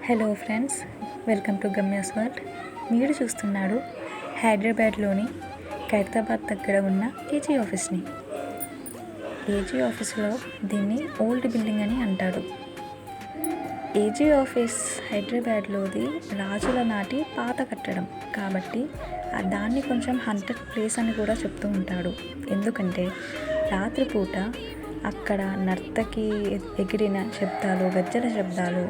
Hello friends, welcome to Gamya's world. మీరు చూస్తున్నాడు హైదరాబాద్లోని ఖైరతాబాద్ దగ్గర ఉన్న ఏజీ ఆఫీస్ని. ఏజీ ఆఫీస్లో దీన్ని ఓల్డ్ బిల్డింగ్ అని అంటారు. ఏజీ ఆఫీస్ హైదరాబాద్లోది రాజుల నాటి పాత కట్టడం కాబట్టి దాన్ని కొంచెం హంటెడ్ ప్లేస్ అని కూడా చెప్తూ ఉంటాడు. ఎందుకంటే రాత్రిపూట అక్కడ నర్తకి ఎగిరిన శబ్దాలు, గజ్జల శబ్దాలు,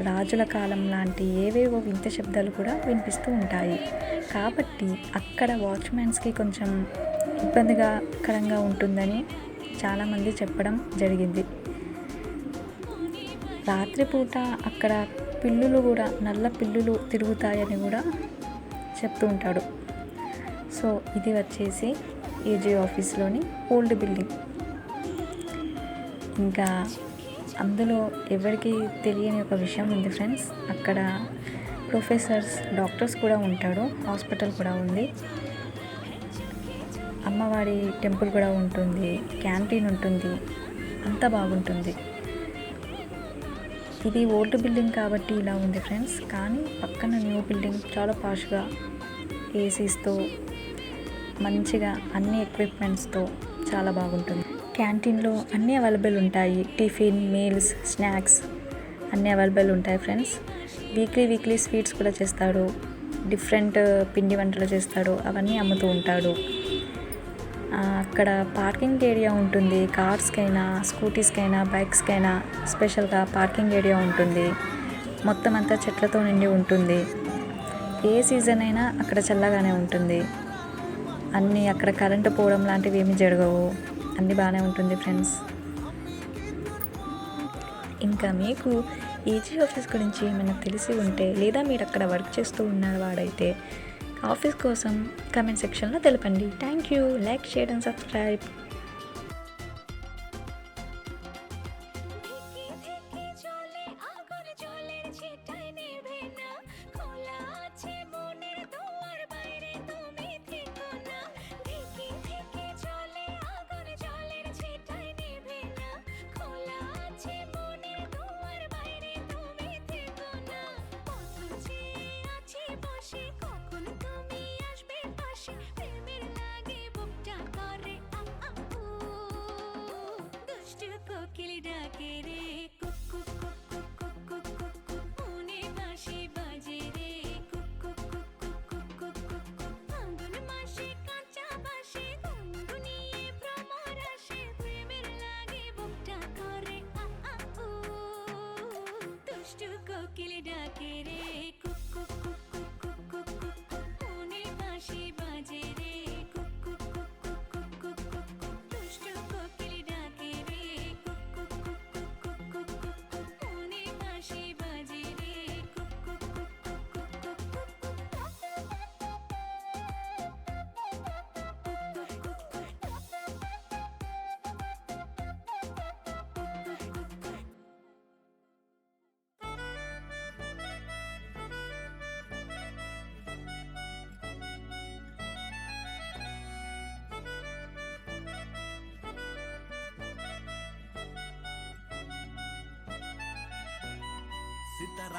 రాజుల కాలం లాంటి ఏవేవో వింత శబ్దాలు కూడా వినిపిస్తూ ఉంటాయి. కాబట్టి అక్కడ వాచ్మెన్స్కి కొంచెం ఇబ్బందికరంగా ఉంటుందని చాలామంది చెప్పడం జరిగింది. రాత్రిపూట అక్కడ పిల్లులు కూడా, నల్ల పిల్లులు తిరుగుతాయని కూడా చెప్తూ ఉంటాడు. సో ఇది వచ్చేసి ఏజీ ఆఫీస్లోని ఓల్డ్ బిల్డింగ్. ఇంకా అందులో ఎవరికి తెలియని ఒక విషయం ఉంది ఫ్రెండ్స్. అక్కడ ప్రొఫెసర్స్, డాక్టర్స్ కూడా ఉంటాడు. హాస్పిటల్ కూడా ఉంది. అమ్మవారి టెంపుల్ కూడా ఉంటుంది. క్యాంటీన్ ఉంటుంది. అంతా బాగుంటుంది. ఇది ఓల్డ్ బిల్డింగ్ కాబట్టి ఇలా ఉంది ఫ్రెండ్స్. కానీ పక్కన న్యూ బిల్డింగ్ చాలా పాష్గా, ఏసీస్తో, మంచిగా అన్ని ఎక్విప్మెంట్స్తో చాలా బాగుంటుంది. క్యాంటీన్లో అన్నీ అవైలబుల్ ఉంటాయి. టిఫిన్, మీల్స్, స్నాక్స్ అన్నీ అవైలబుల్ ఉంటాయి ఫ్రెండ్స్. వీక్లీ స్వీట్స్ కూడా చేస్తాడు. డిఫరెంట్ పిండి వంటలు చేస్తాడు. అవన్నీ అమ్ముతూ ఉంటాడు. అక్కడ పార్కింగ్ ఏరియా ఉంటుంది. కార్స్కైనా, స్కూటీస్కైనా, బైక్స్కైనా స్పెషల్గా పార్కింగ్ ఏరియా ఉంటుంది. మొత్తం అంతా చెట్లతో నిండి ఉంటుంది. ఏ సీజన్ అయినా అక్కడ చల్లగానే ఉంటుంది. అన్నీ అక్కడ కరెంటు పోవడం లాంటివి ఏమీ జరగవు. అన్నీ బాగానే ఉంటుంది ఫ్రెండ్స్. ఇంకా మీకు ఏజీ ఆఫీస్ గురించి ఏమైనా తెలిసి ఉంటే, లేదా మీరు అక్కడ వర్క్ చేస్తూ ఉన్న వాడైతే ఆఫీస్ కోసం కామెంట్ సెక్షన్లో తెలపండి. Thank you. Like, share and subscribe. কোকিল ডাকে রে cook cook cook cook cook cook cook cook মনে বাঁশি